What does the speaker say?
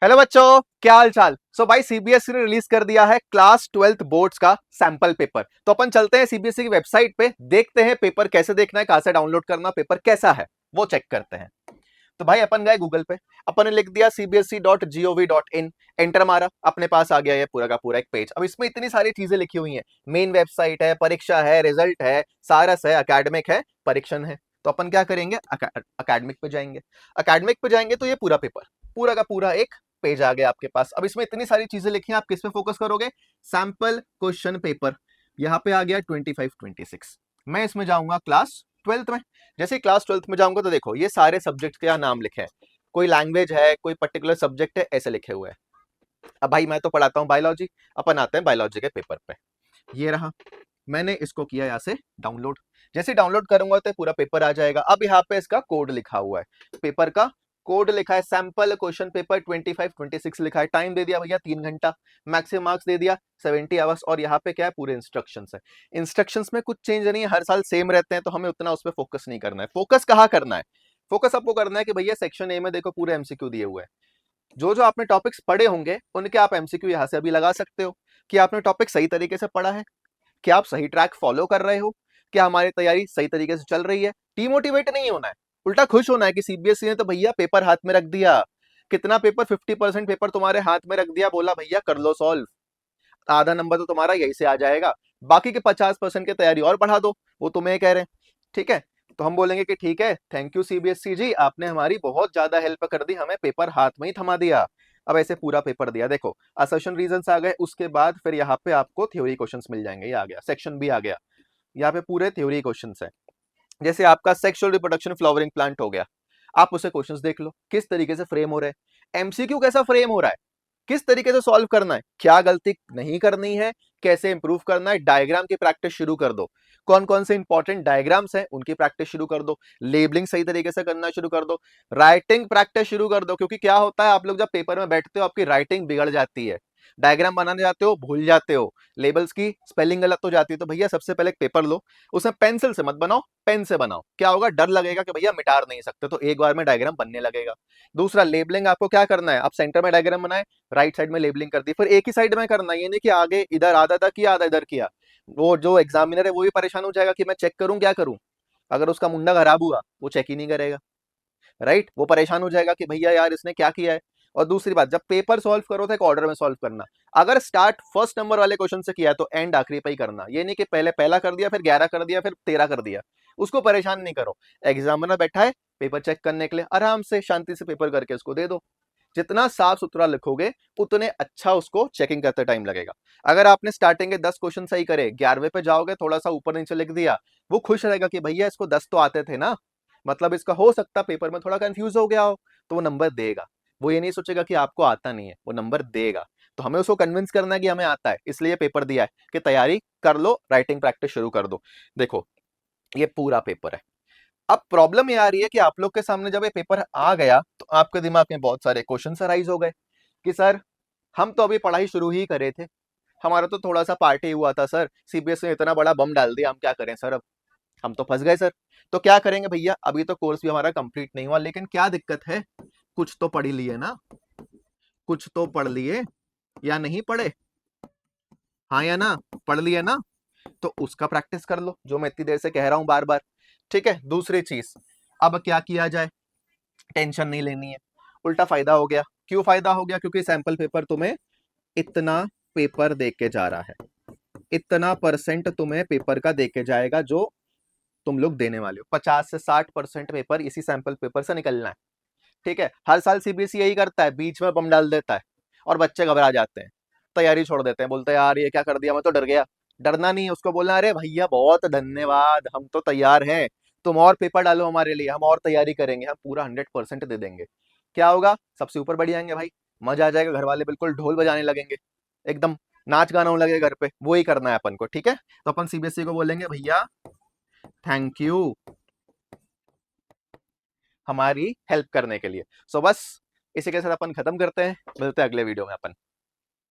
Hello बच्चों, क्या हाल चाल। भाई सीबीएसई ने रिलीज कर दिया है क्लास 12th बोर्ड्स का सैंपल पेपर। तो अपन चलते हैं सीबीएसई की वेबसाइट पे, देखते हैं पेपर कैसे देखना है, कहां से डाउनलोड करना, पेपर कैसा है वो चेक करते हैं। तो भाई अपन गए गूगल पे, अपन ने लिख दिया cbse.gov.in, एंटर मारा, अपने पास आ गया ये पूरा का पूरा एक पेज। अब इसमें इतनी सारी चीजें लिखी हुई हैं, मेन वेबसाइट है, परीक्षा है, रिजल्ट है, सारस है, अकेडमिक है, परीक्षण है। तो अपन क्या करेंगे, अकेडमिक पे जाएंगे। अकेडमिक पे जाएंगे तो ये पूरा पेपर, पूरा का पूरा एक पेज आ गया आपके पास। अब इसमें इतनी सारी चीजें लिखी हैं, आप किस पे फोकस करोगे? Sample question paper. यहाँ पे आ गया 25-26। मैं इसमें जाऊंगा क्लास 12th में। जैसे ही क्लास 12th में जाऊंगा तो देखो ये सारे सब्जेक्ट के यहाँ नाम लिखे हैं, कोई लैंग्वेज है, कोई पर्टिकुलर सब्जेक्ट है, ऐसे लिखे हुए हैं। अब भाई मैं तो पढ़ाता हूँ बायोलॉजी, अपन आते हैं बायोलॉजी के पेपर पे। ये रहा, मैंने इसको किया यहाँ से डाउनलोड। जैसे डाउनलोड करूंगा तो पूरा पेपर आ जाएगा। अब यहाँ पे इसका कोड लिखा हुआ है, पेपर का कोड लिखा है, सैंपल क्वेश्चन पेपर 25-26 लिखा है। टाइम दे दिया भैया 3 घंटा, मैक्सिमम मार्क्स दे दिया 70 आवर्स। और यहाँ पे क्या है, पूरे इंस्ट्रक्शंस है। इंस्ट्रक्शंस में कुछ चेंज नहीं है, हर साल सेम रहते हैं, तो हमें उतना उस पर फोकस नहीं करना है। फोकस कहाँ करना है? फोकस आपको करना है कि भैया सेक्शन ए में देखो पूरे एमसीक्यू दिए हुए हैं। जो जो आपने टॉपिक्स पढ़े होंगे उनके आप एमसीक्यू यहाँ से अभी लगा सकते हो कि आपने टॉपिक सही तरीके से पढ़ा है, क्या आप सही ट्रैक फॉलो कर रहे हो, क्या हमारी तैयारी सही तरीके से चल रही है। डिमोटिवेट नहीं होना है, उल्टा खुश होना है कि सीबीएसई ने तो भैया पेपर हाथ में रख दिया। कितना पेपर, 50% पेपर तुम्हारे हाथ में रख दिया, बोला भैया कर लो सॉल्व, आधा नंबर तो तुम्हारा यही से आ जाएगा, बाकी के 50% की तैयारी और बढ़ा दो, वो तुम्हें कह रहे हैं। ठीक है, तो हम बोलेंगे कि ठीक है, थैंक यू सीबीएसई जी, आपने हमारी बहुत ज्यादा हेल्प कर दी, हमें पेपर हाथ में ही थमा दिया। अब ऐसे पूरा पेपर दिया, देखो असर्शन रीजंस आ गए, उसके बाद फिर यहाँ पे आपको थ्योरी क्वेश्चंस मिल जाएंगे। ये आ गया, सेक्शन भी आ गया, यहाँ पे पूरे थ्योरी क्वेश्चंस है। जैसे आपका सेक्सुअल रिप्रोडक्शन फ्लावरिंग प्लांट हो गया, आप उसे क्वेश्चंस देख लो किस तरीके से फ्रेम हो रहे हैं, एमसीक्यू कैसा फ्रेम हो रहा है, किस तरीके से सॉल्व करना है, क्या गलती नहीं करनी है, कैसे इंप्रूव करना है। डायग्राम की प्रैक्टिस शुरू कर दो, कौन कौन से इंपॉर्टेंट डायग्राम्स हैं उनकी प्रैक्टिस शुरू कर दो, लेबलिंग सही तरीके से करना शुरू कर दो, राइटिंग प्रैक्टिस शुरू कर दो। क्योंकि क्या होता है, आप लोग जब पेपर में बैठते हो आपकी राइटिंग बिगड़ जाती है, डायग्राम बनाने जाते हो भूल जाते हो, लेबल्स की स्पेलिंग गलत हो जाती है। तो भैया सबसे पहले एक पेपर लो, उसमें पेंसिल से मत बनाओ, पेन से बनाओ। क्या होगा, डर लगेगा कि भैया मिटार नहीं सकते, तो एक बार में डायग्राम बनने लगेगा। दूसरा, लेबलिंग आपको क्या करना है, आप सेंटर में डायग्राम बनाए, राइट साइड में लेबलिंग कर दी, फिर एक ही साइड में करना, ये नहीं कि आगे इधर आधा था किया आधा इधर किया। वो जो एग्जामिनर है वो भी परेशान हो जाएगा कि मैं चेक करूं क्या करूं, अगर उसका मुंडा खराब हुआ वो चेक ही नहीं करेगा। राइट, वो परेशान हो जाएगा कि भैया यार इसने क्या किया है। और दूसरी बात, जब पेपर सॉल्व करो तो एक ऑर्डर में सॉल्व करना। अगर स्टार्ट फर्स्ट नंबर वाले क्वेश्चन से किया तो एंड आखिरी पे ही करना। ये नहीं कि पहले पहला कर दिया, फिर 11 कर दिया, फिर 13 कर दिया, उसको परेशान नहीं करो। एग्जामिनर बैठा है पेपर चेक करने के लिए, आराम से शांति से पेपर करके उसको दे दो। जितना साफ सुथरा लिखोगे उतने अच्छा उसको चेकिंग करते टाइम लगेगा। अगर आपने स्टार्टिंग के 10 क्वेश्चन सही करे, 11वें पे जाओगे थोड़ा सा ऊपर नीचे लिख दिया, वो खुश रहेगा कि भैया इसको 10 तो आते थे ना, मतलब इसका हो सकता पेपर में थोड़ा कंफ्यूज हो गया हो, तो वो नंबर देगा। वो ये नहीं सोचेगा कि आपको आता नहीं है, वो नंबर देगा। तो हमें उसको कन्विंस करना है कि हमें आता है, इसलिए पेपर दिया है कि तैयारी कर लो, राइटिंग प्रैक्टिस शुरू कर दो। देखो ये पूरा पेपर है। अब प्रॉब्लम ये आ रही है कि आप लोग के सामने जब ये पेपर आ गया तो आपके दिमाग में बहुत सारे क्वेश्चन अराइज हो गए कि सर हम तो अभी पढ़ाई शुरू ही करे थे, हमारा तो थोड़ा सा पार्टी हुआ था सर, सीबीएसई ने इतना बड़ा बम डाल दिया, हम क्या करें सर, अब हम तो फंस गए सर। तो क्या करेंगे भैया, अभी तो कोर्स भी हमारा कंप्लीट नहीं हुआ, लेकिन क्या दिक्कत है, कुछ तो पढ़ ही लिए ना, कुछ तो पढ़ लिए या नहीं पढ़े, हाँ या ना, पढ़ लिए ना, तो उसका प्रैक्टिस कर लो जो मैं इतनी देर से कह रहा हूं बार बार। ठीक है, दूसरी चीज, अब क्या किया जाए, टेंशन नहीं लेनी है, उल्टा फायदा हो गया। क्यों फायदा हो गया? क्योंकि सैंपल पेपर तुम्हें इतना पेपर दे के जा रहा है, इतना परसेंट तुम्हें पेपर का दे के जाएगा जो तुम लोग देने वाले हो। 50 से 60% पेपर इसी सैंपल पेपर से निकलना है। ठीक है, हर साल सीबीएसई यही करता है, बीच में बम डाल देता है और बच्चे घबरा जाते हैं, तैयारी छोड़ देते हैं, बोलते हैं यार ये क्या कर दिया, मैं तो डर गया। डरना नहीं है, उसको बोलना अरे भैया बहुत धन्यवाद, हम तो तैयार हैं, तुम और पेपर डालो हमारे लिए, हम और तैयारी करेंगे, हम पूरा 100% दे देंगे। क्या होगा, सबसे ऊपर बढ़ जाएंगे भाई, मजा आ जाएगा, घर वाले बिल्कुल ढोल बजाने लगेंगे, एकदम नाच गाना होने लगेगा घर पे। वो ही करना है अपन को। ठीक है, तो अपन सीबीएसई को बोलेंगे भैया थैंक यू हमारी हेल्प करने के लिए। बस इसी के साथ अपन खत्म करते हैं, मिलते हैं अगले वीडियो में अपन।